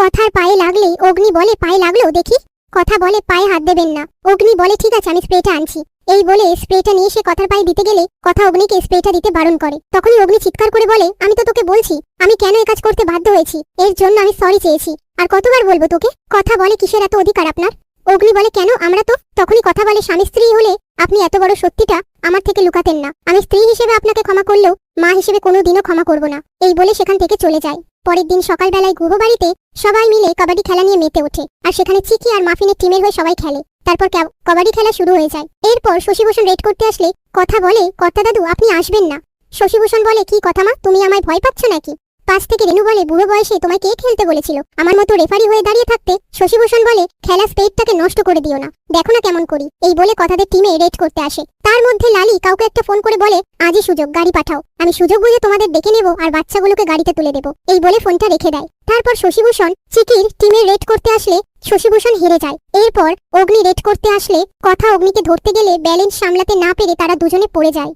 কথার পায়ে লাগলেই অগ্নি বলে পায়ে লাগলো দেখি। কথা বলে পায়ে হাত দেবেন না। অগ্নি বলে ঠিক আছে আমি স্প্রেটা আনছি। এই বলে স্প্রেটা নিয়ে সে কথার পায়ে দিতে গেলে কথা অগ্নিকে স্প্রেটা দিতে বারণ করে। তখনই অগ্নি চিৎকার করে বলে আমি তো তোকে বলছি আমি কেন এই কাজ করতে বাধ্য হয়েছি, এর জন্য আমি সরি চেয়েছি। আর কতবার বলবো তোকে? কথা বলে কিসের এত অধিকার আপনার? অগ্নি বলে কেন আমরা তো। তখনই কথা বলে স্বামী স্ত্রী হলে আপনি এত বড় সত্যিটা আমার থেকে লুকাতেন না। আমি স্ত্রী হিসেবে আপনাকে ক্ষমা করলেও মা হিসেবে কোনোদিনও ক্ষমা করব না। এই বলে সেখান থেকে চলে যায়। পরের দিন সকালবেলায় গুহ বাড়িতে সবাই মিলে কাবাডি খেলা নিয়ে মেতে ওঠে। আর সেখানে চিকি আর মাফিনের টিমের হয়ে সবাই খেলে। তারপর কাবাডি খেলা শুরু হয়ে যায়। এরপর শশীভূষণ রেড করতে আসলে কথা বলে কর্তা দাদু আপনি আসবেন না। শশীভূষণ বলে কি কথা মা, তুমি আমায় ভয় পাচ্ছ নাকি? পাশ থেকে রেনু বলে বুড়ো বয়সে তোমায় কে খেলতে বলেছিল? আমার মতো রেফারি হয়ে দাঁড়িয়ে থাকতে। শশীভূষণ বলে খেলা স্পেডটাকে নষ্ট করে দিও না, দেখো না কেমন করি। এই বলে কথাদের টিমে রেড করতে আসে। তার মধ্যে লালি কাউকে একটা ফোন করে বলে আজই সুযোগ, গাড়ি পাঠাও, আমি সুযোগ বুঝে তোমাদের ডেকে নেব আর বাচ্চাগুলোকে গাড়িতে তুলে দেবো। এই বলে ফোনটা রেখে দেয়। তারপর শশীভূষণ চিকির টিমে রেড করতে আসলে শশীভূষণ হেরে যায়। এরপর অগ্নি রেড করতে আসলে কথা অগ্নিকে ধরতে গেলে ব্যালেন্স সামলাতে না পেরে তারা দুজনে পড়ে যায়।